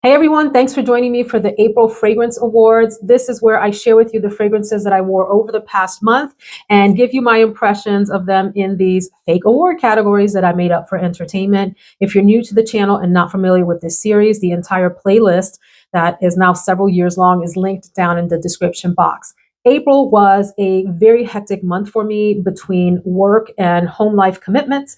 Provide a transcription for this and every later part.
Hey everyone, thanks for joining me for the April Fragrance Awards. This is where I share with you the fragrances that I wore over the past month and give you my impressions of them in these fake award categories that I made up for entertainment. If you're new to the channel and not familiar with this series, the entire playlist that is now several years long is linked down in the description box. April was a very hectic month for me between work and home life commitments.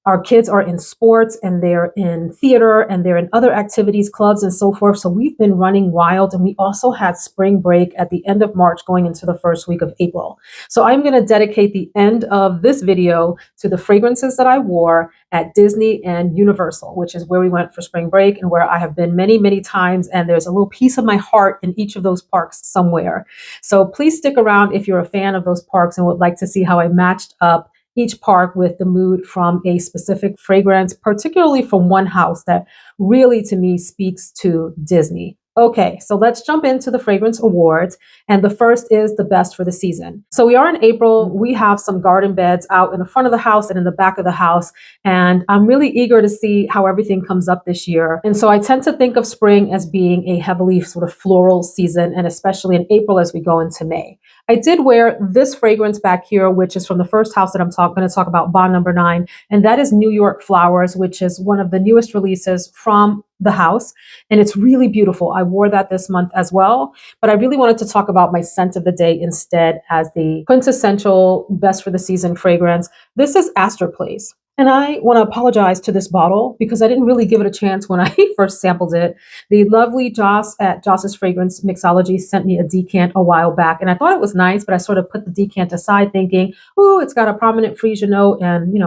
Our kids are in sports and they're in theater and they're in other activities, clubs and so forth. So we've been running wild, and we also had spring break at the end of March going into the first week of April. So I'm going to dedicate the end of this video to the fragrances that I wore at Disney and Universal, which is where we went for spring break and where I have been many, many times. And there's a little piece of my heart in each of those parks somewhere. So please stick around if you're a fan of those parks and would like to see how I matched up each park with the mood from a specific fragrance, particularly from one house that really to me speaks to Disney. Okay, so let's jump into the fragrance awards. And the first is the best for the season. So we are in April. We have some garden beds out in the front of the house and in the back of the house. And I'm really eager to see how everything comes up this year. And so I tend to think of spring as being a heavily sort of floral season, and especially in April as we go into May. I did wear this fragrance back here, which is from the first house that I'm going to talk about, Bond Number 9, and that is New York Flowers, which is one of the newest releases from the house, and it's really beautiful. I wore that this month as well, but I really wanted to talk about my scent of the day instead as the quintessential best for the season fragrance. This is Astor Place. And I want to apologize to this bottle because I didn't really give it a chance when I first sampled it. The lovely Joss at Joss's Fragrance-Mixology sent me a decant a while back, and I thought it was nice, but I sort of put the decant aside thinking, oh, it's got a prominent freesia note, and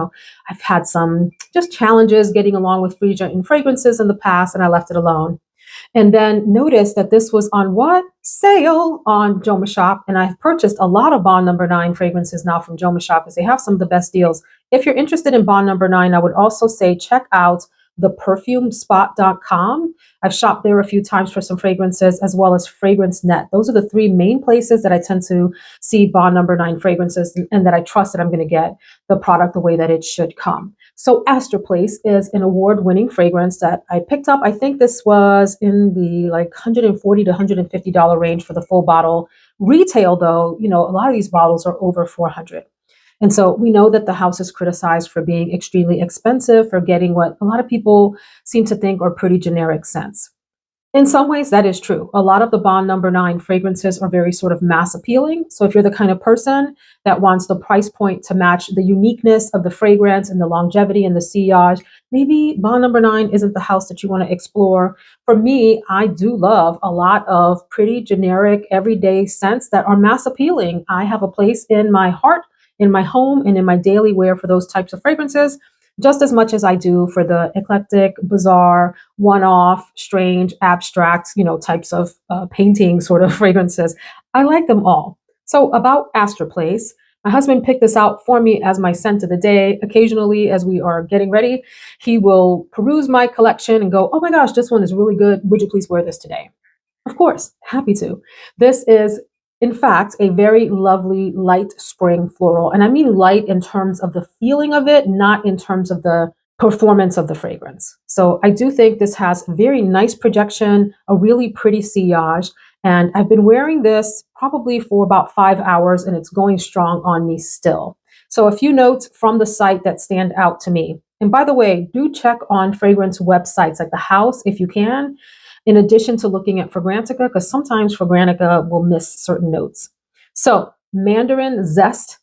I've had some just challenges getting along with freesia in fragrances in the past, and I left it alone. And then noticed that this was on what? Sale on Joma Shop. And I've purchased a lot of Bond Number 9 fragrances now from Joma Shop because they have some of the best deals. If you're interested in Bond Number 9, I would also say check out the perfumespot.com. I've shopped there a few times for some fragrances, as well as Fragrance-Nette. Those are the three main places that I tend to see Bond Number 9 fragrances and that I trust that I'm going to get the product the way that it should come. So Astor Place is an award-winning fragrance that I picked up. I think this was in the like $140 to $150 range for the full bottle. Retail, though, a lot of these bottles are over $400. And so we know that the house is criticized for being extremely expensive, for getting what a lot of people seem to think are pretty generic scents. In some ways, that is true. A lot of the Bond Number 9 fragrances are very sort of mass appealing. So if you're the kind of person that wants the price point to match the uniqueness of the fragrance and the longevity and the sillage, maybe Bond Number 9 isn't the house that you want to explore. For me, I do love a lot of pretty generic, everyday scents that are mass appealing. I have a place in my heart, in my home, and in my daily wear for those types of fragrances, just as much as I do for the eclectic, bizarre, one-off, strange, abstract, types of painting sort of fragrances. I like them all. So about Astor Place, my husband picked this out for me as my scent of the day. Occasionally, as we are getting ready, he will peruse my collection and go, oh my gosh, this one is really good. Would you please wear this today? Of course, happy to. This is, in fact, a very lovely light spring floral. And I mean light in terms of the feeling of it, not in terms of the performance of the fragrance. So I do think this has very nice projection, a really pretty sillage. And I've been wearing this probably for about 5 hours, and it's going strong on me still. So a few notes from the site that stand out to me. And by the way, do check on fragrance websites like the house if you can, in addition to looking at Fragrantica, because sometimes Fragrantica will miss certain notes. So mandarin zest,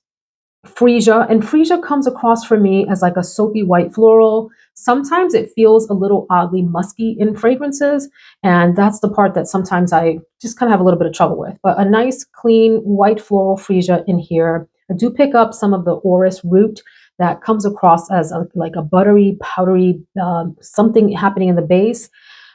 freesia, and freesia comes across for me as like a soapy white floral. Sometimes it feels a little oddly musky in fragrances, and that's the part that sometimes I just kind of have a little bit of trouble with. But a nice, clean, white floral freesia in here. I do pick up some of the orris root that comes across as like a buttery, powdery, something happening in the base.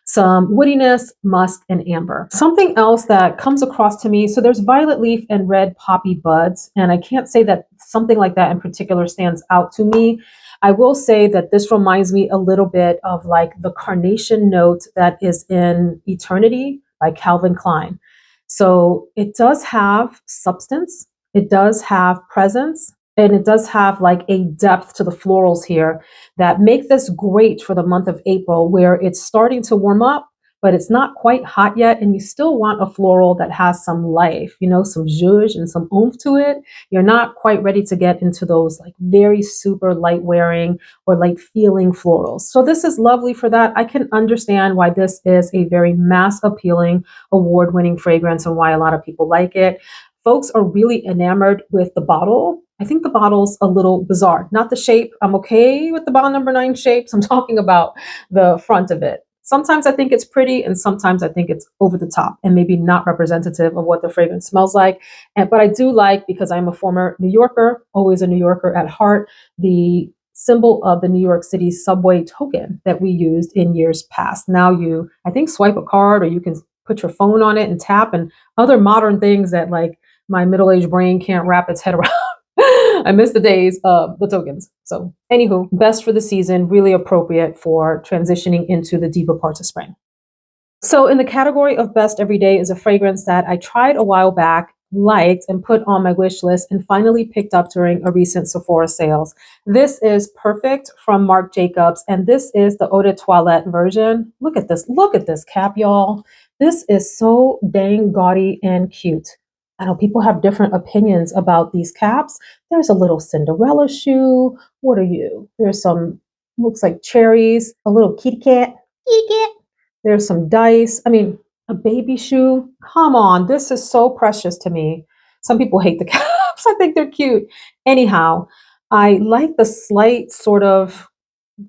Some woodiness, musk, and amber. Something else that comes across to me, so there's violet leaf and red poppy buds, and I can't say that something like that in particular stands out to me. I will say that this reminds me a little bit of like the carnation note that is in Eternity by Calvin Klein. So it does have substance, it does have presence, and it does have like a depth to the florals here that make this great for the month of April, where it's starting to warm up, but it's not quite hot yet. And you still want a floral that has some life, you know, some zhuzh and some oomph to it. You're not quite ready to get into those like very super light wearing or light feeling florals. So this is lovely for that. I can understand why this is a very mass appealing, award winning fragrance and why a lot of people like it. Folks are really enamored with the bottle. I think the bottle's a little bizarre. Not the shape. I'm okay with the bottle number 9 shapes. I'm talking about the front of it. Sometimes I think it's pretty and sometimes I think it's over the top and maybe not representative of what the fragrance smells like. But I do like, because I'm a former New Yorker, always a New Yorker at heart, the symbol of the New York City subway token that we used in years past. Now you, I think, swipe a card or you can put your phone on it and tap, and other modern things that like my middle-aged brain can't wrap its head around. I miss the days of the tokens. So anywho, best for the season, really appropriate for transitioning into the deeper parts of spring. So in the category of best everyday is a fragrance that I tried a while back, liked, and put on my wish list and finally picked up during a recent Sephora sales. This is Perfect from Marc Jacobs, and this is the Eau de Toilette version. Look at this. Look at this cap, y'all. This is so dang gaudy and cute. I know people have different opinions about these caps. There's a little Cinderella shoe. What are you? There's some, looks like cherries, a little kitty cat. Kitty cat. There's some dice. I mean, a baby shoe. Come on, this is so precious to me. Some people hate the caps. I think they're cute. Anyhow, I like the slight sort of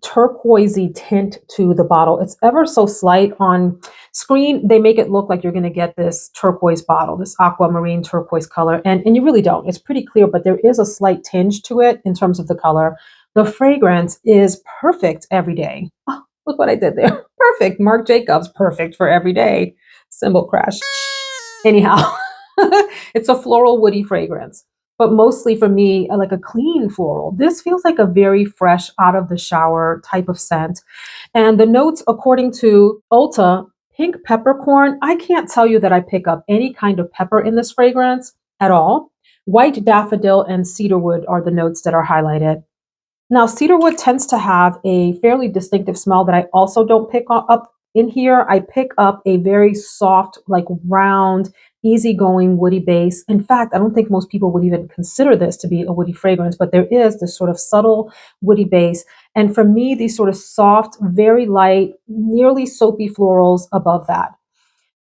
turquoisey tint to the bottle. It's ever so slight. On screen, they make it look like you're going to get this turquoise bottle, this aquamarine turquoise color, and you really don't. It's pretty clear, but there is a slight tinge to it in terms of the color. The fragrance is perfect every day. Oh, look what I did there. Perfect. Marc Jacobs, perfect for every day. Symbol crash. Anyhow, it's a floral woody fragrance, but mostly for me, like a clean floral. This feels like a very fresh, out of the shower type of scent. And the notes, according to Ulta, pink peppercorn. I can't tell you that I pick up any kind of pepper in this fragrance at all. White daffodil and cedarwood are the notes that are highlighted. Now, cedarwood tends to have a fairly distinctive smell that I also don't pick up in here. I pick up a very soft, like round, easygoing woody base. In fact, I don't think most people would even consider this to be a woody fragrance, but there is this sort of subtle woody base. And for me, these sort of soft, very light, nearly soapy florals above that.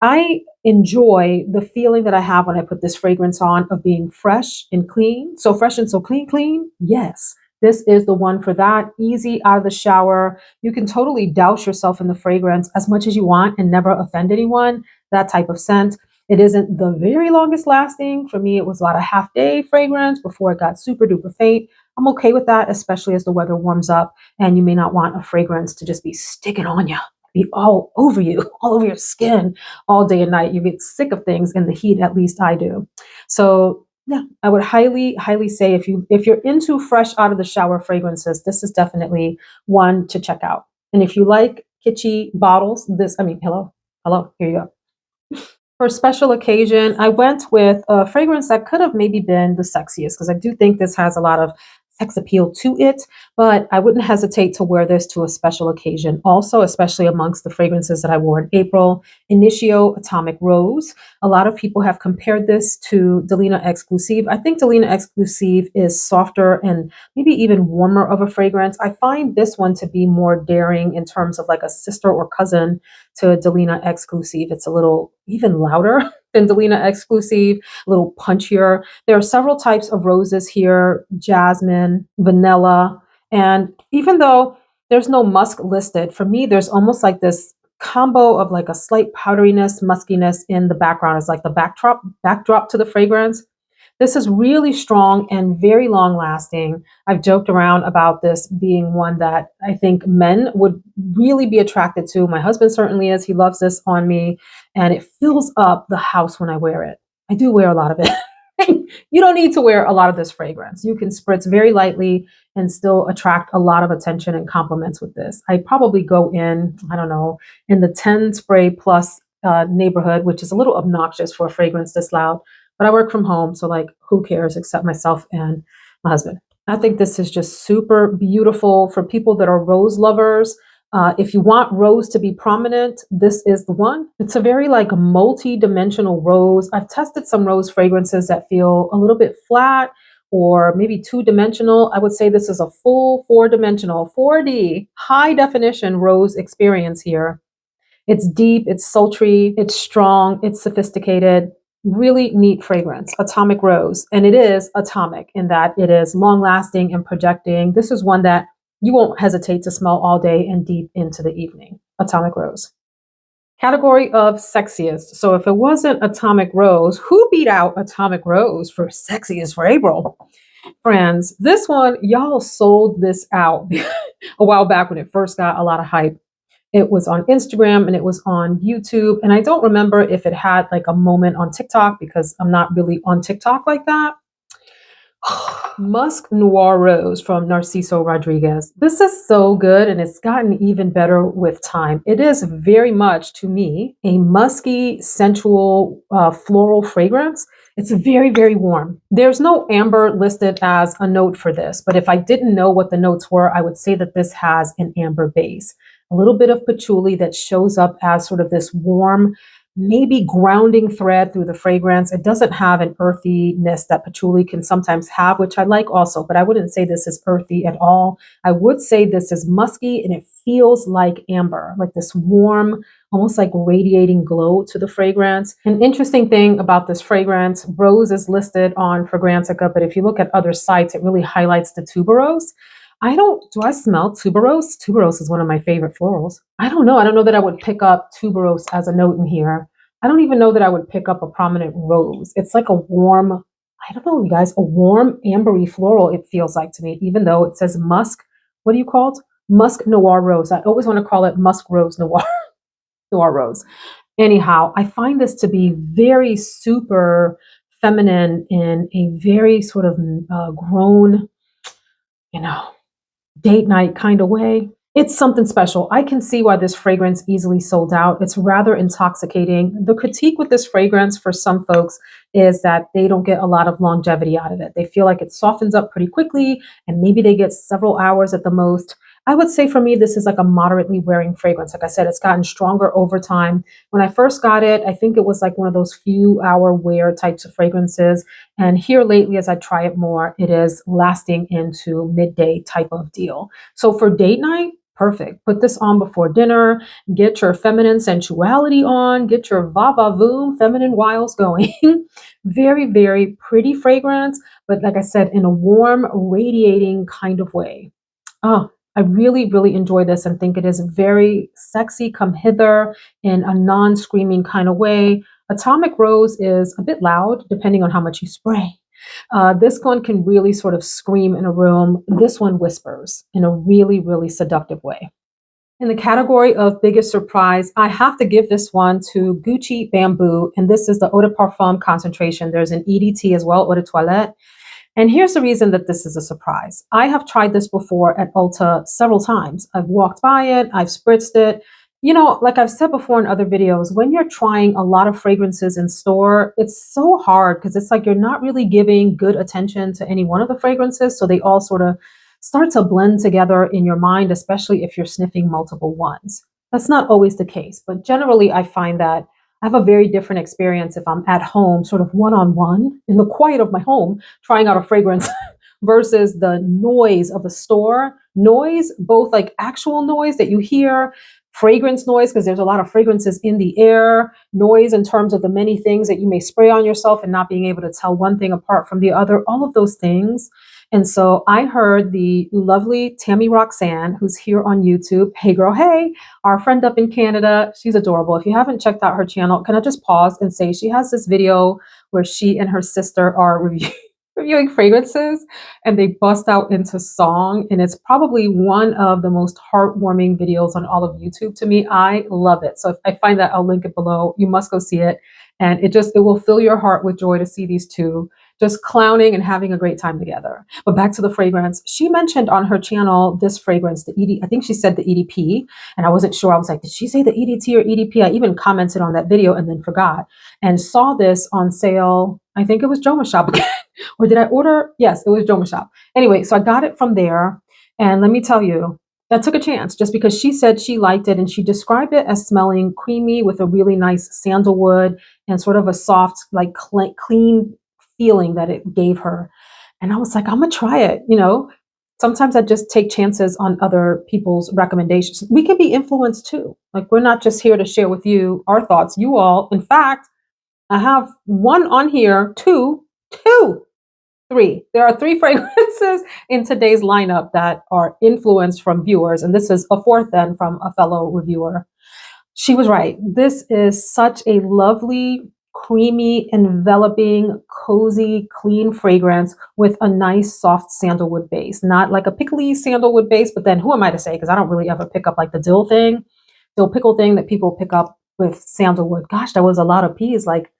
I enjoy the feeling that I have when I put this fragrance on of being fresh and clean. So fresh and so clean, clean. Yes, this is the one for that. Easy out of the shower. You can totally douse yourself in the fragrance as much as you want and never offend anyone. That type of scent. It isn't the very longest lasting. For me, it was about a half day fragrance before it got super duper faint. I'm okay with that, especially as the weather warms up and you may not want a fragrance to just be sticking on you, be all over you, all over your skin all day and night. You get sick of things in the heat, at least I do. So yeah, I would highly, highly say if you're into fresh out of the shower fragrances, this is definitely one to check out. And if you like kitschy bottles, hello, here you go. For a special occasion, I went with a fragrance that could have maybe been the sexiest, because I do think this has a lot of sex appeal to it, but I wouldn't hesitate to wear this to a special occasion also, especially amongst the fragrances that I wore in April. Initio Atomic Rose. A lot of people have compared this to Delina Exclusive. I think Delina Exclusive is softer and maybe even warmer of a fragrance. I find this one to be more daring in terms of like a sister or cousin to Delina Exclusive. It's a little even louder than Delina Exclusive, a little punchier. There are several types of roses here: jasmine, vanilla, and even though there's no musk listed, for me, there's almost like this combo of like a slight powderiness, muskiness in the background. It's like the backdrop to the fragrance. This is really strong and very long lasting. I've joked around about this being one that I think men would really be attracted to. My husband certainly is. He loves this on me, and it fills up the house when I wear it. I do wear a lot of it. You don't need to wear a lot of this fragrance. You can spritz very lightly and still attract a lot of attention and compliments with this. I probably go in, I don't know, in the 10 spray plus neighborhood, which is a little obnoxious for a fragrance this loud. But I work from home, so like, who cares except myself and my husband. I think this is just super beautiful for people that are rose lovers. If you want rose to be prominent, this is the one. It's a very like multi-dimensional rose. I've tested some rose fragrances that feel a little bit flat or maybe two-dimensional. I would say this is a full four-dimensional, 4D, high definition rose experience here. It's deep, it's sultry, it's strong, it's sophisticated. Really neat fragrance, Atomic Rose. And it is atomic in that it is long lasting and projecting. This is one that you won't hesitate to smell all day and deep into the evening. Atomic Rose. Category of sexiest. So if it wasn't Atomic Rose, who beat out Atomic Rose for sexiest for April? Friends, this one, y'all sold this out a while back when it first got a lot of hype. It was on Instagram and it was on YouTube. And I don't remember if it had like a moment on TikTok because I'm not really on TikTok like that. Musc Noir Rose from Narciso Rodriguez. This is so good and it's gotten even better with time. It is very much, to me, a musky, sensual, floral fragrance. It's very, very warm. There's no amber listed as a note for this, but if I didn't know what the notes were, I would say that this has an amber base. A little bit of patchouli that shows up as sort of this warm, maybe grounding thread through the fragrance. It doesn't have an earthiness that patchouli can sometimes have, which I like also, but I wouldn't say this is earthy at all. I would say this is musky and it feels like amber, like this warm, almost like radiating glow to the fragrance. An interesting thing about this fragrance, rose is listed on Fragrantica, but if you look at other sites, it really highlights the tuberose. Do I smell tuberose? Tuberose is one of my favorite florals. I don't know. I don't know that I would pick up tuberose as a note in here. I don't even know that I would pick up a prominent rose. It's like a warm, I don't know, you guys, a warm ambery floral, it feels like to me, even though it says musk. What do you call it? Musc Noir Rose. I always want to call it Musk Rose Noir, Noir Rose. Anyhow, I find this to be very super feminine in a very sort of grown, date night kind of way. It's something special. I can see why this fragrance easily sold out. It's rather intoxicating. The critique with this fragrance for some folks is that they don't get a lot of longevity out of it. They feel like it softens up pretty quickly and maybe they get several hours at the most. I would say for me, this is like a moderately wearing fragrance. Like I said, it's gotten stronger over time. When I first got it, I think it was like one of those few hour wear types of fragrances. And here lately, as I try it more, it is lasting into midday type of deal. So for date night, perfect. Put this on before dinner, get your feminine sensuality on, get your va-va-voom feminine wiles going. Very, very pretty fragrance, but like I said, in a warm, radiating kind of way. Oh, I really, really enjoy this and think it is very sexy, come hither in a non-screaming kind of way. Atomic Rose is a bit loud, depending on how much you spray. This one can really sort of scream in a room. This one whispers in a really, really seductive way. In the category of biggest surprise, I have to give this one to Gucci Bamboo, and this is the Eau de Parfum concentration. There's an EDT as well, Eau de Toilette. And here's the reason that this is a surprise. I have tried this before at Ulta several times. I've walked by it, I've spritzed it. Like I've said before in other videos, when you're trying a lot of fragrances in store, it's so hard because it's like you're not really giving good attention to any one of the fragrances. So they all sort of start to blend together in your mind, especially if you're sniffing multiple ones. That's not always the case, but generally I find that I have a very different experience if I'm at home, sort of one-on-one in the quiet of my home, trying out a fragrance versus the noise of a store. Noise, both like actual noise that you hear, fragrance noise, because there's a lot of fragrances in the air, noise in terms of the many things that you may spray on yourself and not being able to tell one thing apart from the other, all of those things. And so I heard the lovely Tammy Roxanne, who's here on YouTube. Hey girl, hey, our friend up in Canada. She's adorable. If you haven't checked out her channel, can I just pause and say she has this video where she and her sister are reviewing fragrances and they bust out into song. And it's probably one of the most heartwarming videos on all of YouTube to me. I love it. So if I find that, I'll link it below. You must go see it. And it will fill your heart with joy to see these two just clowning and having a great time together. But back to the fragrance. She mentioned on her channel this fragrance, the ED, I think she said the EDP, and I wasn't sure. I was like, did she say the EDT or EDP? I even commented on that video and then forgot and saw this on sale. I think it was Joma Shop again. Or did I order? Yes, it was Joma Shop. Anyway, so I got it from there. And let me tell you, I took a chance just because she said she liked it and she described it as smelling creamy with a really nice sandalwood and sort of a soft, like clean feeling that it gave her. And I was like, I'm gonna try it. Sometimes I just take chances on other people's recommendations. We can be influenced too. Like, we're not just here to share with you our thoughts. You all, in fact, I have one on here, two, three. There are three fragrances in today's lineup that are influenced from viewers, and this is a fourth then from a fellow reviewer. She was right. This is such a lovely, creamy, enveloping, cozy, clean fragrance with a nice soft sandalwood base. Not like a pickly sandalwood base, but then who am I to say? Because I don't really ever pick up like the dill pickle thing that people pick up with sandalwood. Gosh, that was a lot of peas. Like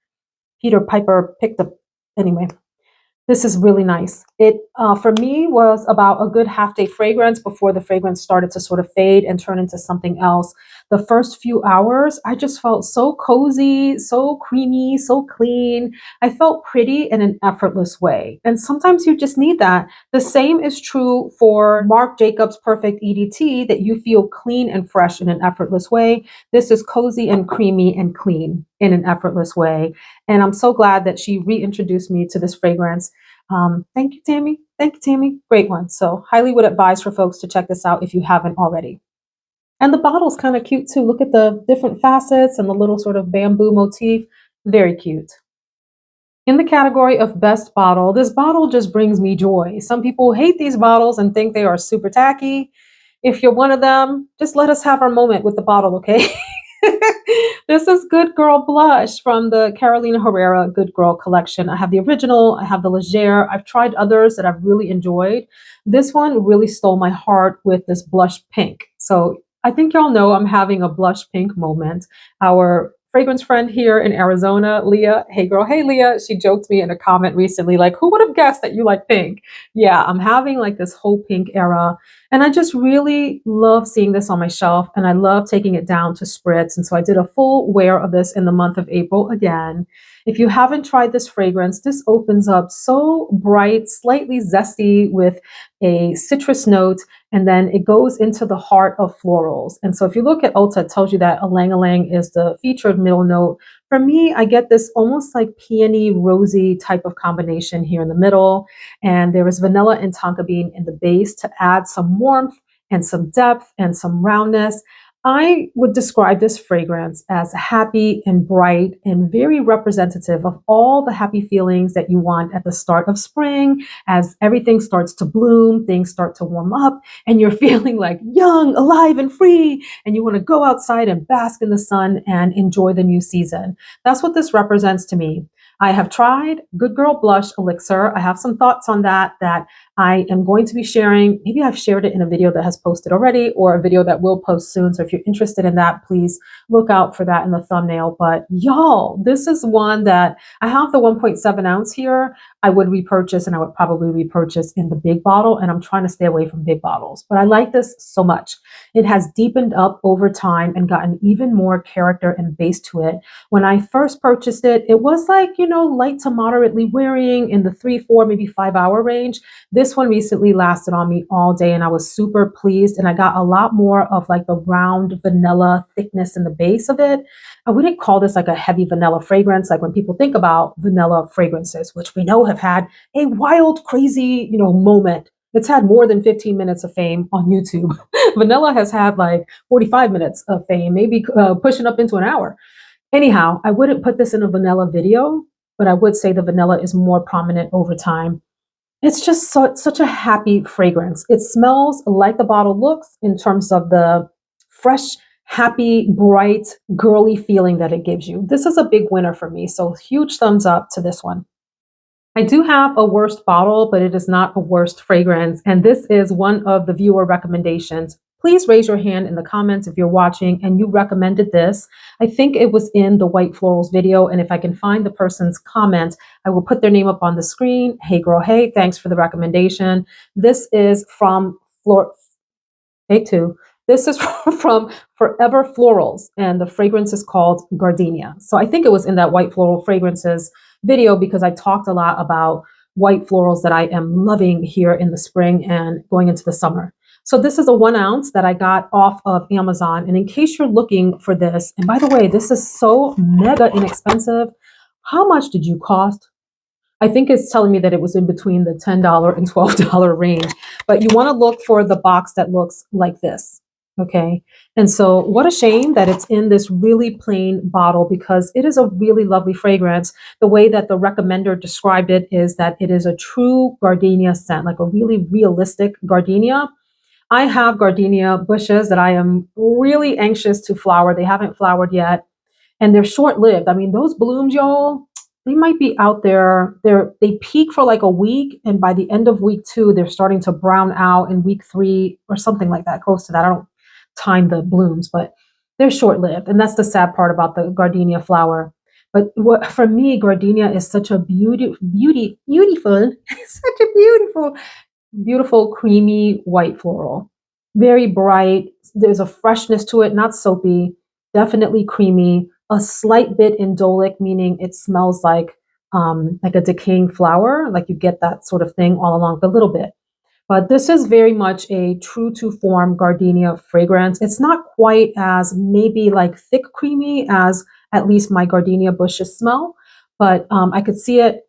Peter Piper picked up. Anyway, this is really nice. It, for me, was about a good half-day fragrance before the fragrance started to sort of fade and turn into something else. The first few hours, I just felt so cozy, so creamy, so clean. I felt pretty in an effortless way. And sometimes you just need that. The same is true for Marc Jacobs Perfect EDT, that you feel clean and fresh in an effortless way. This is cozy and creamy and clean in an effortless way. And I'm so glad that she reintroduced me to this fragrance. Thank you, Tammy. Thank you, Tammy. Great one. So highly would advise for folks to check this out if you haven't already. And the bottle's kind of cute too. Look at the different facets and the little sort of bamboo motif. Very cute. In the category of best bottle, this bottle just brings me joy. Some people hate these bottles and think they are super tacky. If you're one of them, just let us have our moment with the bottle, okay? This is Good Girl Blush from the Carolina Herrera Good Girl collection. I have the original, I have the Legere. I've tried others that I've really enjoyed. This one really stole my heart with this blush pink. So I think y'all know I'm having a blush pink moment. Our fragrance friend here in Arizona, Leah, hey girl, hey Leah, she joked me in a comment recently, like, who would have guessed that you like pink? Yeah, I'm having like this whole pink era. And I just really love seeing this on my shelf, and I love taking it down to spritz. And so I did a full wear of this in the month of April again. If you haven't tried this fragrance, this opens up so bright, slightly zesty with a citrus note, and then it goes into the heart of florals. And so if you look at Ulta, it tells you that ylang-ylang is the featured middle note. For me, I get this almost like peony, rosy type of combination here in the middle. And there is vanilla and tonka bean in the base to add some warmth and some depth and some roundness. I would describe this fragrance as happy and bright and very representative of all the happy feelings that you want at the start of spring. As everything starts to bloom, things start to warm up, and you're feeling like young, alive, and free, and you want to go outside and bask in the sun and enjoy the new season. That's what this represents to me. I have tried Good Girl Blush Elixir. I have some thoughts on that I am going to be sharing. Maybe I've shared it in a video that has posted already, or a video that will post soon. So if you're interested in that, please look out for that in the thumbnail. But y'all, this is one that I have the 1.7 ounce here. I would repurchase, and I would probably repurchase in the big bottle. And I'm trying to stay away from big bottles, but I like this so much. It has deepened up over time and gotten even more character and base to it. When I first purchased it, it was like, light to moderately wearing in the 3, 4, maybe 5 hour range. This one recently lasted on me all day, and I was super pleased. And I got a lot more of like the round vanilla thickness in the base of it. I wouldn't call this like a heavy vanilla fragrance. Like when people think about vanilla fragrances, which we know have had a wild, crazy, moment. It's had more than 15 minutes of fame on YouTube. Vanilla has had like 45 minutes of fame, maybe pushing up into an hour. Anyhow, I wouldn't put this in a vanilla video, but I would say the vanilla is more prominent over time. It's just such a happy fragrance. It smells like the bottle looks in terms of the fresh, happy, bright, girly feeling that it gives you. This is a big winner for me, so huge thumbs up to this one. I do have a worst bottle, but it is not a worst fragrance, and this is one of the viewer recommendations. Please raise your hand in the comments if you're watching and you recommended this. I think it was in the White Florals video, and if I can find the person's comment, I will put their name up on the screen. Hey girl, hey, thanks for the recommendation. This is from Take two. This is from Forever Florals, and the fragrance is called Gardenia. So I think it was in that White Floral Fragrances video, because I talked a lot about white florals that I am loving here in the spring and going into the summer. So this is a 1 ounce that I got off of Amazon. And in case you're looking for this, and by the way, this is so mega inexpensive. How much did you cost? I think it's telling me that it was in between the $10 and $12 range, but you want to look for the box that looks like this. Okay. And so what a shame that it's in this really plain bottle, because it is a really lovely fragrance. The way that the recommender described it is that it is a true gardenia scent, like a really realistic gardenia. I have gardenia bushes that I am really anxious to flower. They haven't flowered yet, and they're short-lived. I mean, those blooms, y'all, they might be out there. They peak for like a week, and by the end of week 2, they're starting to brown out in week 3 or something like that, close to that. I don't time the blooms, but they're short-lived, and that's the sad part about the gardenia flower. But what for me, gardenia is such a beautiful, such a beautiful creamy white floral. Very bright. There's a freshness to it, not soapy, definitely creamy, a slight bit indolic, meaning it smells like a decaying flower, like you get that sort of thing all along, a little bit. But this is very much a true to form gardenia fragrance. It's not quite as maybe like thick creamy as at least my gardenia bushes smell, but I could see it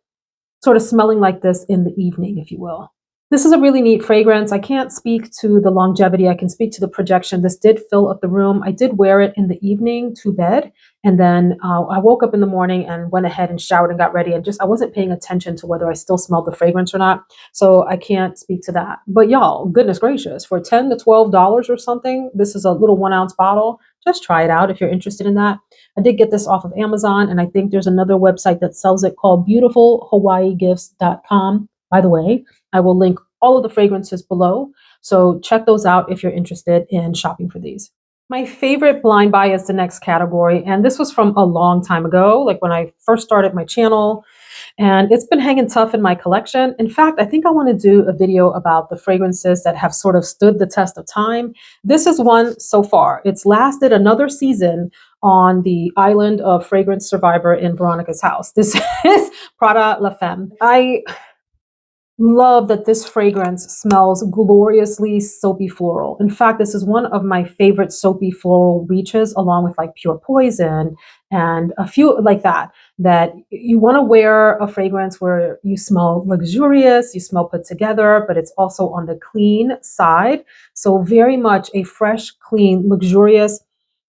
sort of smelling like this in the evening, if you will. This is a really neat fragrance. I can't speak to the longevity. I can speak to the projection. This did fill up the room. I did wear it in the evening to bed. And then I woke up in the morning and went ahead and showered and got ready. And I wasn't paying attention to whether I still smelled the fragrance or not. So I can't speak to that. But y'all, goodness gracious, for $10 to $12 or something, this is a little 1 ounce bottle. Just try it out if you're interested in that. I did get this off of Amazon. And I think there's another website that sells it called beautifulhawaigifts.com. By the way, I will link all of the fragrances below. So check those out if you're interested in shopping for these. My favorite blind buy is the next category. And this was from a long time ago, like when I first started my channel. And it's been hanging tough in my collection. In fact, I think I want to do a video about the fragrances that have sort of stood the test of time. This is one so far. It's lasted another season on the island of Fragrance Survivor in Veronica's house. This is Prada La Femme. I love that this fragrance smells gloriously soapy floral. In fact, this is one of my favorite soapy floral reaches, along with like Pure Poison and a few like that, that you want to wear a fragrance where you smell luxurious, you smell put together, but it's also on the clean side. So very much a fresh, clean, luxurious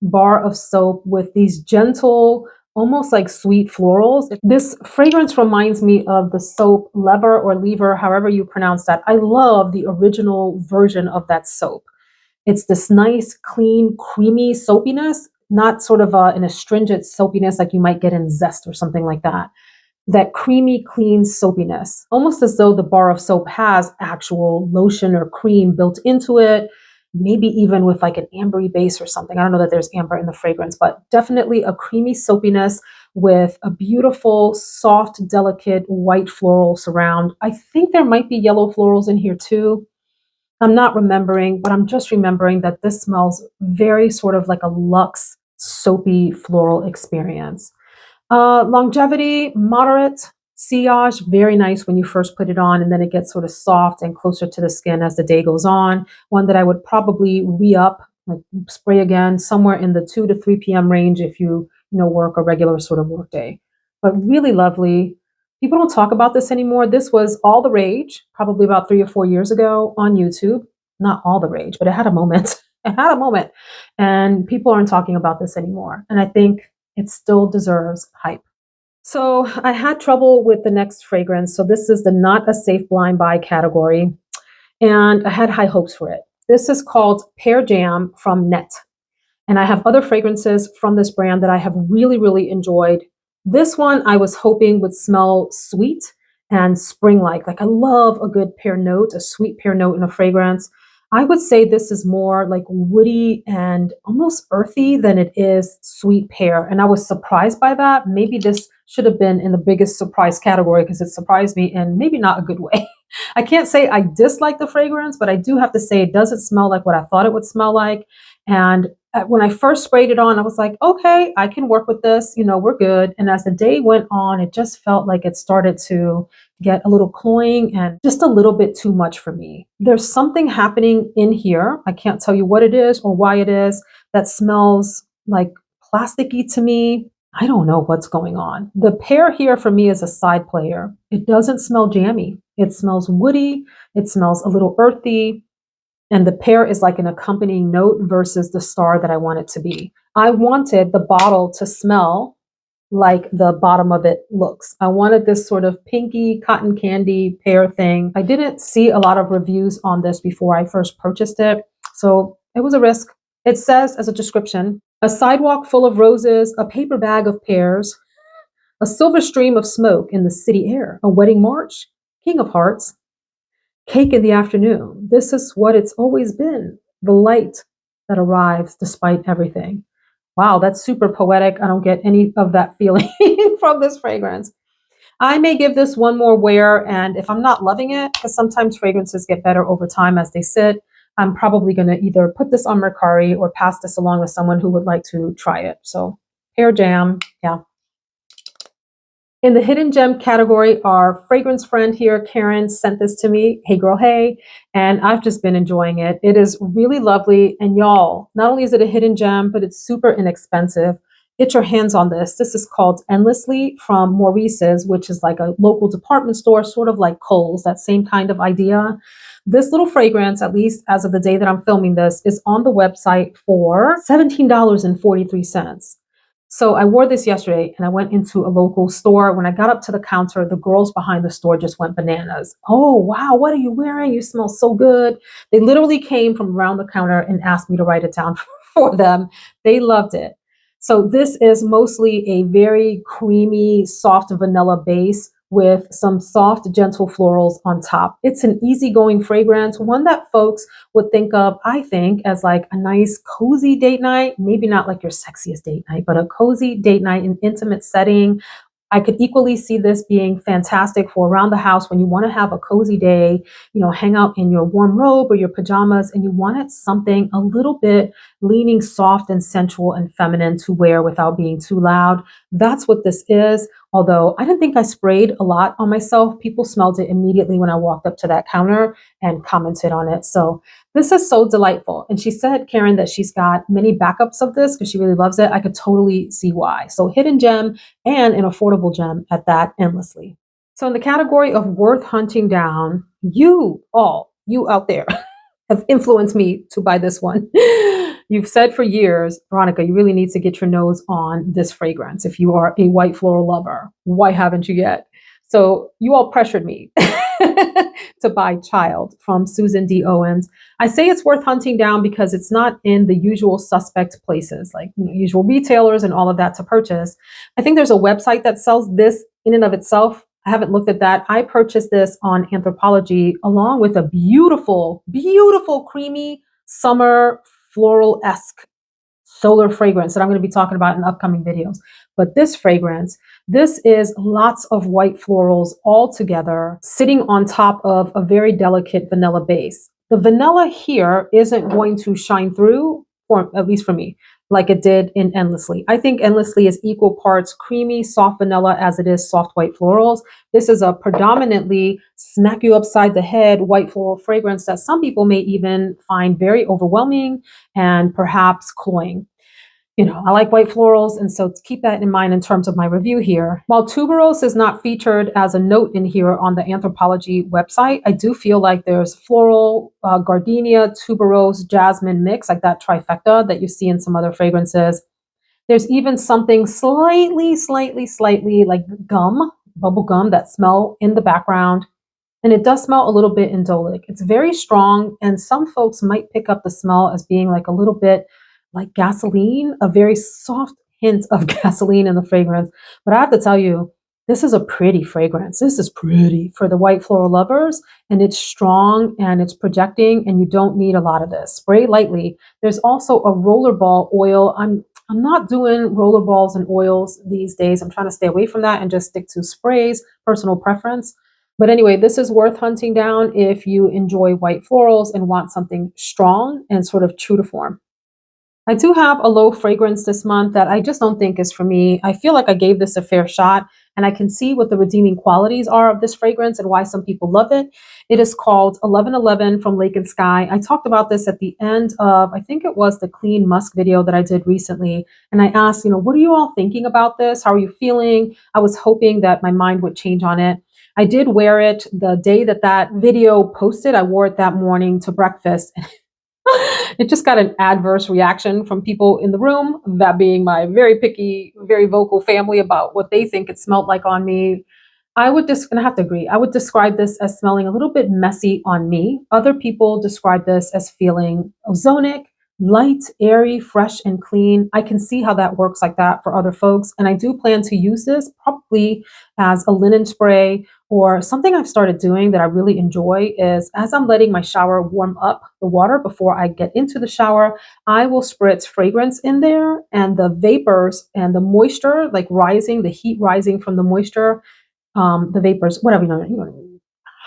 bar of soap with these gentle, almost like sweet florals. This fragrance reminds me of the soap Lever or Lever, however you pronounce that. I love the original version of that soap. It's this nice, clean, creamy soapiness, not sort of an astringent soapiness like you might get in Zest or something like that. That creamy, clean soapiness, almost as though the bar of soap has actual lotion or cream built into it, maybe even with like an ambery base or something. I don't know that there's amber in the fragrance, but definitely a creamy soapiness with a beautiful, soft, delicate white floral surround. I think there might be yellow florals in here too. I'm not remembering, but I'm just remembering that this smells very sort of like a luxe, soapy floral experience. Longevity, moderate. Sillage, very nice when you first put it on, and then it gets sort of soft and closer to the skin as the day goes on. One that I would probably re-up, like spray again, somewhere in the 2 to 3 p.m. range if you work a regular sort of work day. But really lovely. People don't talk about this anymore. This was all the rage, probably about 3 or 4 years ago on YouTube. Not all the rage, but it had a moment. It had a moment. And people aren't talking about this anymore. And I think it still deserves hype. So I had trouble with the next fragrance. So this is the not a safe blind buy category. And I had high hopes for it. This is called Pear Jam from Nette. And I have other fragrances from this brand that I have really, really enjoyed. This one I was hoping would smell sweet and spring-like. Like I love a good pear note, a sweet pear note in a fragrance. I would say this is more like woody and almost earthy than it is sweet pear. And I was surprised by that. Maybe this should have been in the biggest surprise category because it surprised me in maybe not a good way. I can't say I dislike the fragrance, but I do have to say it doesn't smell like what I thought it would smell like. And when I first sprayed it on, I was like, okay, I can work with this. You know, we're good. And as the day went on, it just felt like it started to get a little cloying and just a little bit too much for me. There's something happening in here. I can't tell you what it is or why it is that smells like plasticky to me. I don't know what's going on. The pear here for me is a side player. It doesn't smell jammy. It smells woody. It smells a little earthy. And the pear is like an accompanying note versus the star that I want it to be. I wanted the bottle to smell like the bottom of it looks. I wanted this sort of pinky cotton candy pear thing. I didn't see a lot of reviews on this before I first purchased it, so it was a risk. It says as a description, a sidewalk full of roses, a paper bag of pears, a silver stream of smoke in the city air, a wedding march, king of hearts, cake in the afternoon. This is what it's always been, the light that arrives despite everything. Wow, that's super poetic. I don't get any of that feeling from this fragrance. I may give this one more wear, and if I'm not loving it, because sometimes fragrances get better over time as they sit, I'm probably going to either put this on Mercari or pass this along with someone who would like to try it. So, Pear Jam, yeah. In the hidden gem category, our fragrance friend here, Karen, sent this to me. Hey girl, hey. And I've just been enjoying it. It is really lovely. And y'all, not only is it a hidden gem, but it's super inexpensive. Get your hands on this. This is called Endlessly from Maurices, which is like a local department store, sort of like Kohl's, that same kind of idea. This little fragrance, at least as of the day that I'm filming this, is on the website for $17.43. So I wore this yesterday and I went into a local store. When I got up to the counter, the girls behind the store just went bananas. Oh, wow, what are you wearing? You smell so good. They literally came from around the counter and asked me to write it down for them. They loved it. So this is mostly a very creamy, soft vanilla base with some soft, gentle florals on top. It's an easygoing fragrance, one that folks would think of, I think, as like a nice, cozy date night. Maybe not like your sexiest date night, but a cozy date night in intimate setting. I could equally see this being fantastic for around the house when you want to have a cozy day, you know, hang out in your warm robe or your pajamas, and you wanted something a little bit leaning soft and sensual and feminine to wear without being too loud. That's what this is. Although I didn't think I sprayed a lot on myself, people smelled it immediately when I walked up to that counter and commented on it. So this is so delightful. And she said, Karen, that she's got many backups of this because she really loves it. I could totally see why. So hidden gem and an affordable gem at that, Endlessly. So in the category of worth hunting down, you out there have influenced me to buy this one. You've said for years, Veronica, you really need to get your nose on this fragrance. If you are a white floral lover, why haven't you yet? So you all pressured me to buy Child from Susan D. Owens. I say it's worth hunting down because it's not in the usual suspect places, like usual retailers and all of that to purchase. I think there's a website that sells this in and of itself. I haven't looked at that. I purchased this on Anthropologie along with a beautiful, beautiful, creamy summer floral-esque solar fragrance that I'm going to be talking about in upcoming videos. But this fragrance, this is lots of white florals all together sitting on top of a very delicate vanilla base. The vanilla here isn't going to shine through, or at least for me, like it did in Endlessly. I think Endlessly is equal parts creamy, soft vanilla as it is soft white florals. This is a predominantly smack you upside the head white floral fragrance that some people may even find very overwhelming and perhaps cloying. You know, I like white florals, and so keep that in mind in terms of my review here. While tuberose is not featured as a note in here on the Anthropologie website, I do feel like there's floral, gardenia, tuberose, jasmine mix, like that trifecta that you see in some other fragrances. There's even something slightly like gum, bubble gum, that smell in the background. And it does smell a little bit indolic. It's very strong, and some folks might pick up the smell as being like a little bit like gasoline, a very soft hint of gasoline in the fragrance. But I have to tell you, this is a pretty fragrance. This is pretty for the white floral lovers, and it's strong and it's projecting, and you don't need a lot of this. Spray lightly. There's also a rollerball oil. I'm not doing rollerballs and oils these days. I'm trying to stay away from that and just stick to sprays, personal preference. But anyway, this is worth hunting down if you enjoy white florals and want something strong and sort of true to form. I do have a low fragrance this month that I just don't think is for me. I feel like I gave this a fair shot and I can see what the redeeming qualities are of this fragrance and why some people love it. It is called 1111 from Lake and Skye. I talked about this at the end of, I think it was the Clean Musk video that I did recently. And I asked, what are you all thinking about this? How are you feeling? I was hoping that my mind would change on it. I did wear it the day that that video posted. I wore it that morning to breakfast. It just got an adverse reaction from people in the room, that being my very picky, very vocal family about what they think it smelled like on me. I would just, and I have to agree, I would describe this as smelling a little bit messy on me. Other people describe this as feeling ozonic, light, airy, fresh, and clean. I can see how that works like that for other folks. And I do plan to use this probably as a linen spray, or something I've started doing that I really enjoy is as I'm letting my shower warm up the water before I get into the shower, I will spritz fragrance in there, and the vapors and the moisture, like rising, the heat rising from the moisture, the vapors, whatever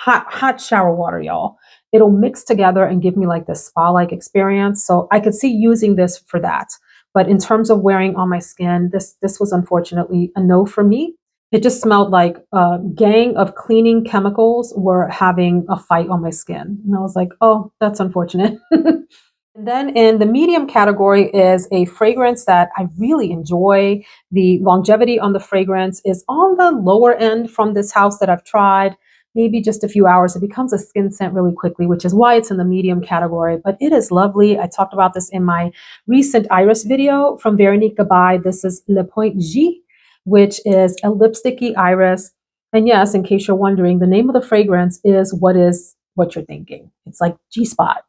hot shower water, y'all. It'll mix together and give me like this spa-like experience. So I could see using this for that. But in terms of wearing on my skin, this was unfortunately a no for me. It just smelled like a gang of cleaning chemicals were having a fight on my skin. And I was like, oh, that's unfortunate. And then in the medium category is a fragrance that I really enjoy. The longevity on the fragrance is on the lower end from this house that I've tried. Maybe just a few hours. It becomes a skin scent really quickly, which is why it's in the medium category. But it is lovely. I talked about this in my recent Iris video from Veronique Gabai. This is Le Point G, which is a lipsticky iris. And yes, in case you're wondering, the name of the fragrance is what you're thinking. It's like G-Spot.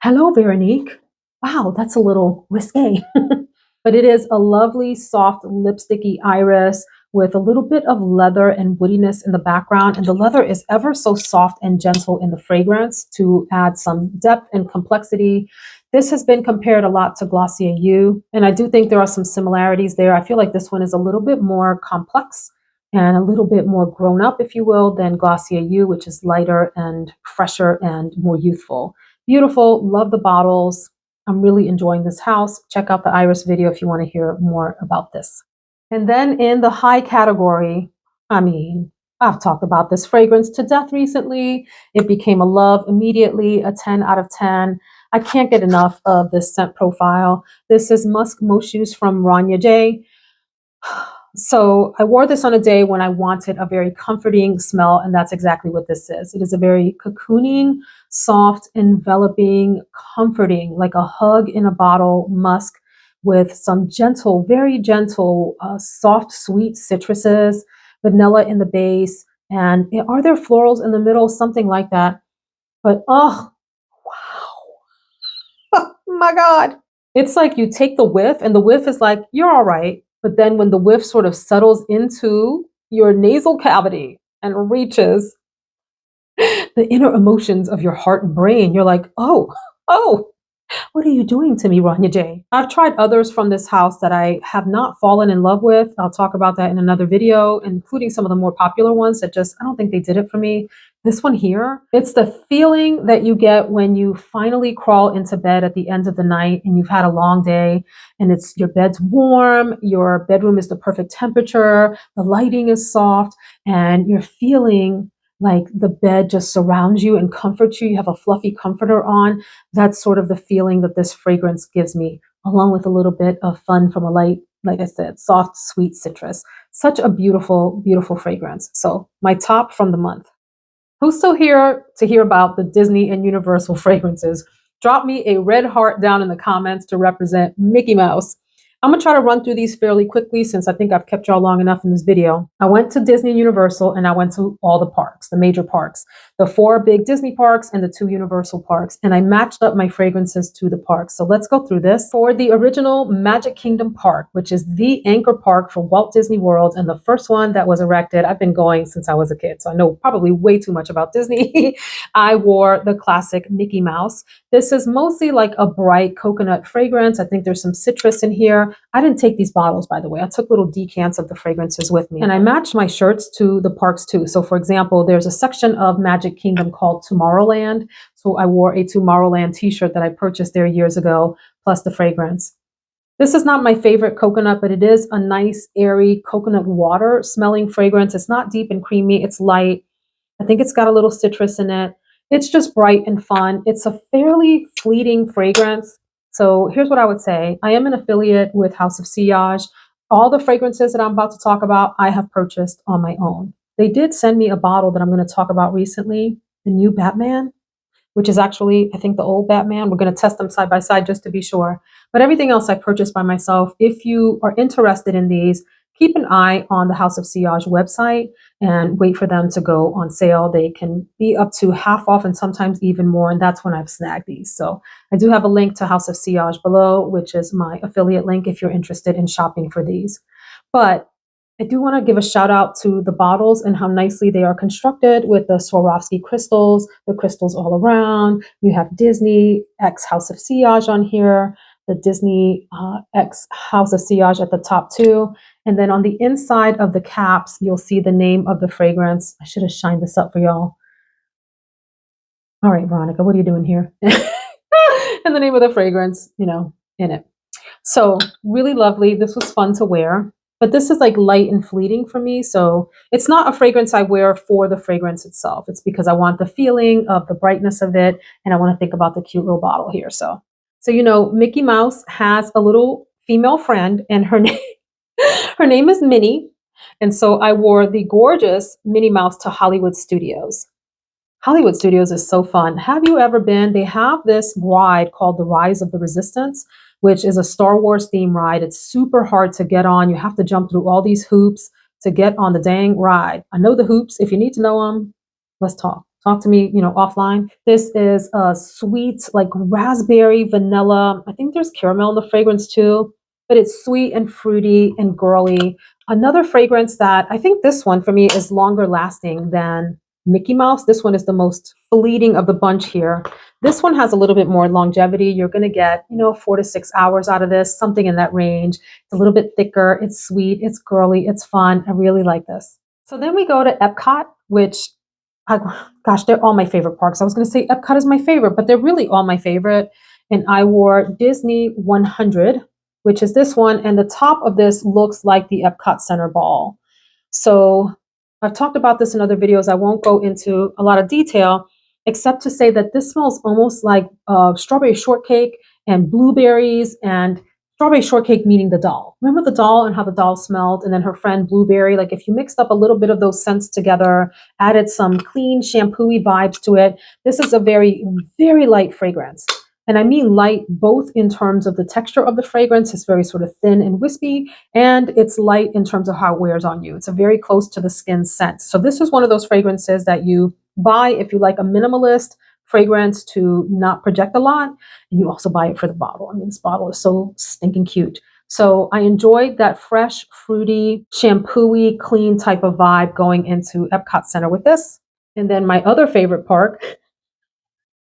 Hello, Veronique. Wow, that's a little risque. But it is a lovely, soft, lipsticky iris with a little bit of leather and woodiness in the background. And the leather is ever so soft and gentle in the fragrance to add some depth and complexity. This has been compared a lot to Glossier U, and I do think there are some similarities there. I feel like this one is a little bit more complex and a little bit more grown up, if you will, than Glossier U, which is lighter and fresher and more youthful. Beautiful, love the bottles. I'm really enjoying this house. Check out the Iris video if you want to hear more about this. And then in the high category, I've talked about this fragrance to death recently. It became a love immediately, a 10 out of 10. I can't get enough of this scent profile. This is Musk Moschus from Rania J. So I wore this on a day when I wanted a very comforting smell, and that's exactly what this is. It is a very cocooning, soft, enveloping, comforting, like a hug in a bottle musk with some gentle, very gentle, soft, sweet citruses, vanilla in the base, and are there florals in the middle? Something like that. But oh, wow. My God. It's like you take the whiff, and the whiff is like, you're all right. But then when the whiff sort of settles into your nasal cavity and reaches the inner emotions of your heart and brain, you're like, oh, what are you doing to me, Rania J? I've tried others from this house that I have not fallen in love with. I'll talk about that in another video, including some of the more popular ones that I don't think they did it for me. This one here, it's the feeling that you get when you finally crawl into bed at the end of the night and you've had a long day and your bed's warm, your bedroom is the perfect temperature, the lighting is soft, and you're feeling like the bed just surrounds you and comforts you. You have a fluffy comforter on. That's sort of the feeling that this fragrance gives me, along with a little bit of fun from a light, like I said, soft, sweet citrus. Such a beautiful, beautiful fragrance. So my top from the month. Who's still here to hear about the Disney and Universal fragrances? Drop me a red heart down in the comments to represent Mickey Mouse. I'm going to try to run through these fairly quickly since I think I've kept y'all long enough in this video. I went to Disney and Universal, and I went to all the parks, the major parks, the 4 big Disney parks and the 2 Universal parks, and I matched up my fragrances to the parks. So let's go through this. For the original Magic Kingdom Park, which is the anchor park for Walt Disney World and the first one that was erected, I've been going since I was a kid, so I know probably way too much about Disney. I wore the classic Mickey Mouse. This is mostly like a bright coconut fragrance. I think there's some citrus in here. I didn't take these bottles, by the way. I took little decants of the fragrances with me. And I matched my shirts to the parks too. So for example, there's a section of Magic Kingdom called Tomorrowland. So I wore a Tomorrowland t-shirt that I purchased there years ago, plus the fragrance. This is not my favorite coconut, but it is a nice, airy coconut water smelling fragrance. It's not deep and creamy. It's light. I think it's got a little citrus in it. It's just bright and fun. It's a fairly fleeting fragrance. So here's what I would say. I am an affiliate with House of Sillage. All the fragrances that I'm about to talk about, I have purchased on my own. They did send me a bottle that I'm going to talk about recently, the new Batman, which is actually, I think, the old Batman. We're going to test them side by side just to be sure. But everything else I purchased by myself. If you are interested in these, keep an eye on the House of Sillage website and wait for them to go on sale. They can be up to half off and sometimes even more. And that's when I've snagged these. So I do have a link to House of Sillage below, which is my affiliate link if you're interested in shopping for these. But I do want to give a shout out to the bottles and how nicely they are constructed with the Swarovski crystals, the crystals all around. You have Disney X House of Sillage on here, the Disney X House of Sillage at the top too. And then on the inside of the caps, you'll see the name of the fragrance. I should have shined this up for y'all. All right, Veronica, what are you doing here? And the name of the fragrance, you know, in it. So really lovely. This was fun to wear. But this is like light and fleeting for me. So it's not a fragrance I wear for the fragrance itself. It's because I want the feeling of the brightness of it. And I want to think about the cute little bottle here. So you know, Mickey Mouse has a little female friend and her name, her name is Minnie. And so I wore the gorgeous Minnie Mouse to Hollywood Studios. Hollywood Studios is so fun. Have you ever been? They have this ride called the Rise of the Resistance, which is a Star Wars theme ride. It's super hard to get on. You have to jump through all these hoops to get on the dang ride. I know the hoops. If you need to know them, let's talk. Talk to me, you know, offline. This is a sweet, like raspberry, vanilla. I think there's caramel in the fragrance too, but it's sweet and fruity and girly. Another fragrance that I think this one for me is longer lasting than Mickey Mouse. This one is the most fleeting of the bunch here. This one has a little bit more longevity. You're going to get, you know, 4 to 6 hours out of this, something in that range. It's a little bit thicker. It's sweet. It's girly. It's fun. I really like this. So then we go to Epcot, which, gosh, they're all my favorite parks. I was going to say Epcot is my favorite, but they're really all my favorite. And I wore Disney 100, which is this one. And the top of this looks like the Epcot Center ball. So I've talked about this in other videos. I won't go into a lot of detail, except to say that this smells almost like strawberry shortcake and blueberries, and strawberry shortcake meaning the doll. Remember the doll and how the doll smelled, and then her friend blueberry? Like if you mixed up a little bit of those scents together, added some clean shampoo-y vibes to it, this is a very, very light fragrance. And I mean light both in terms of the texture of the fragrance. It's very sort of thin and wispy, and it's light in terms of how it wears on you. It's a very close to the skin scent. So this is one of those fragrances that you buy if you like a minimalist fragrance to not project a lot, and you also buy it for the bottle. I mean, this bottle is so stinking cute. So I enjoyed that fresh, fruity, shampoo-y, clean type of vibe going into Epcot Center with this. And then my other favorite park,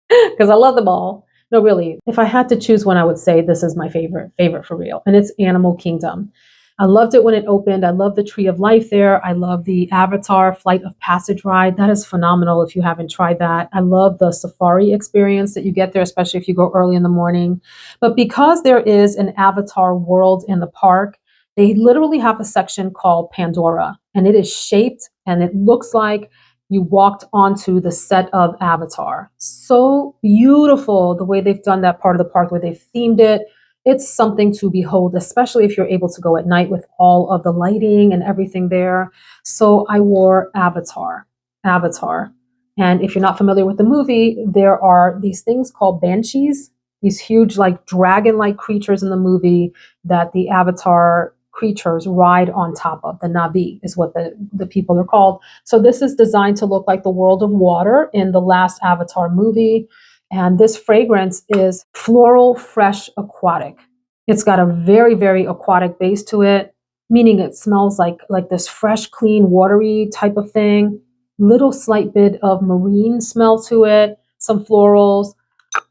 because I love them all. No, really, if I had to choose one, I would say this is my favorite for real. And it's Animal Kingdom. I loved it when it opened. I love the Tree of Life there. I love the Avatar Flight of Passage ride. That is phenomenal if you haven't tried that. I love the safari experience that you get there, especially if you go early in the morning. But because there is an Avatar world in the park, they literally have a section called Pandora. And it is shaped and it looks like you walked onto the set of Avatar. So beautiful the way they've done that part of the park, where they've themed it. It's something to behold, especially if you're able to go at night with all of the lighting and everything there. So I wore Avatar. And if you're not familiar with the movie, there are these things called banshees, these huge like dragon-like creatures in the movie that the Avatar creatures ride on top of. The Na'vi is what the people are called. So this is designed to look like the world of water in the last Avatar movie. And this fragrance is floral, fresh, aquatic. It's got a very, very aquatic base to it, meaning it smells like this fresh, clean, watery type of thing. Little slight bit of marine smell to it, some florals.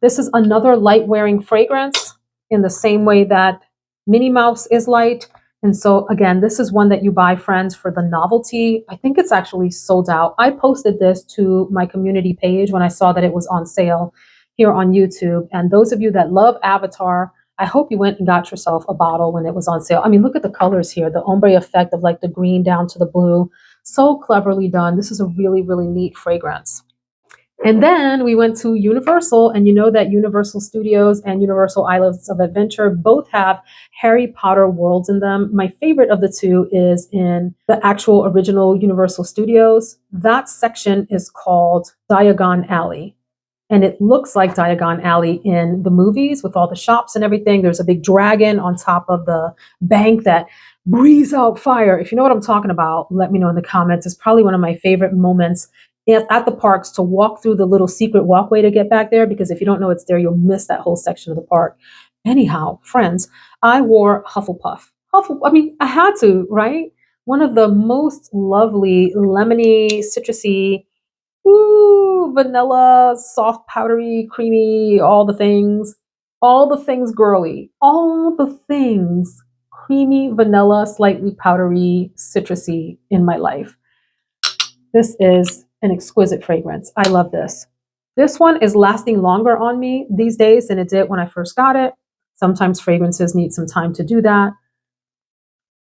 This is another light-wearing fragrance in the same way that Minnie Mouse is light. And so again, this is one that you buy, friends, for the novelty. I think it's actually sold out. I posted this to my community page when I saw that it was on sale here on YouTube. And those of you that love Avatar, I hope you went and got yourself a bottle when it was on sale. I mean, look at the colors here, the ombre effect of like the green down to the blue. So cleverly done. This is a really, really neat fragrance. And then we went to Universal, and you know that Universal Studios and Universal Islands of Adventure both have Harry Potter worlds in them. My favorite of the two is in the actual original Universal Studios. That section is called Diagon Alley. And it looks like Diagon Alley in the movies with all the shops and everything. There's a big dragon on top of the bank that breathes out fire. If you know what I'm talking about, let me know in the comments. It's probably one of my favorite moments at the parks, to walk through the little secret walkway to get back there, because if you don't know it's there, you'll miss that whole section of the park. Anyhow, friends, I wore Hufflepuff. I mean, I had to, right? One of the most lovely, lemony, citrusy, ooh, vanilla, soft, powdery, creamy, all the things girly, all the things creamy, vanilla, slightly powdery, citrusy in my life. This is an exquisite fragrance. I love this. This one is lasting longer on me these days than it did when I first got it. Sometimes fragrances need some time to do that.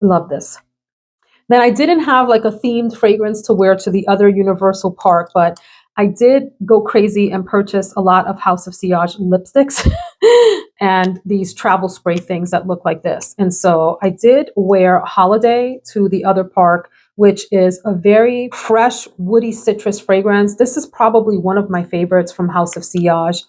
Love this. Then I didn't have like a themed fragrance to wear to the other Universal Park, but I did go crazy and purchase a lot of House of Sillage lipsticks and these travel spray things that look like this. And so I did wear Holiday to the other park, which is a very fresh, woody citrus fragrance. This is probably one of my favorites from House of Sillage.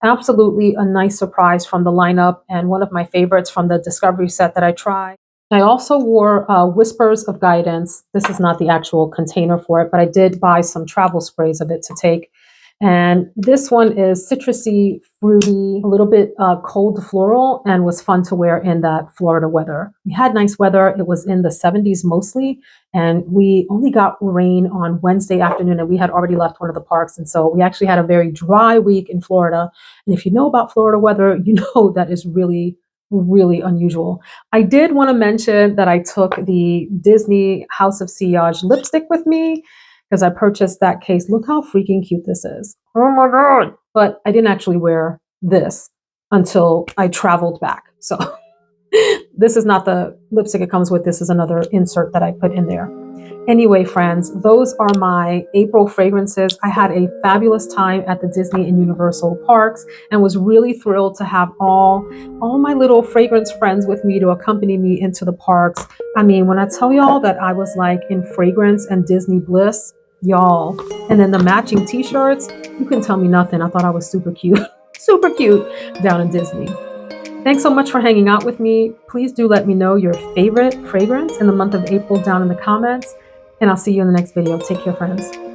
Absolutely a nice surprise from the lineup, and one of my favorites from the Discovery set that I tried. I also wore Whispers of Guidance. This is not the actual container for it, but I did buy some travel sprays of it to take. And this one is citrusy, fruity, a little bit cold floral, and was fun to wear in that Florida weather. We had nice weather. It was in the 70s mostly, and we only got rain on Wednesday afternoon, and we had already left one of the parks. And so we actually had a very dry week in Florida. And if you know about Florida weather, you know that is really unusual. I did want to mention that I took the Disney House of Sillage lipstick with me because I purchased that case. Look how freaking cute this is. Oh my God. But I didn't actually wear this until I traveled back. So this is not the lipstick it comes with. This is another insert that I put in there. Anyway, friends, those are my April fragrances. I had a fabulous time at the Disney and Universal parks and was really thrilled to have all my little fragrance friends with me to accompany me into the parks. I mean, when I tell y'all that I was like in fragrance and Disney bliss, y'all, and then the matching t-shirts, you can tell me nothing. I thought I was super cute, super cute down in Disney. Thanks so much for hanging out with me. Please do let me know your favorite fragrance in the month of April down in the comments. And I'll see you in the next video. Take care, friends.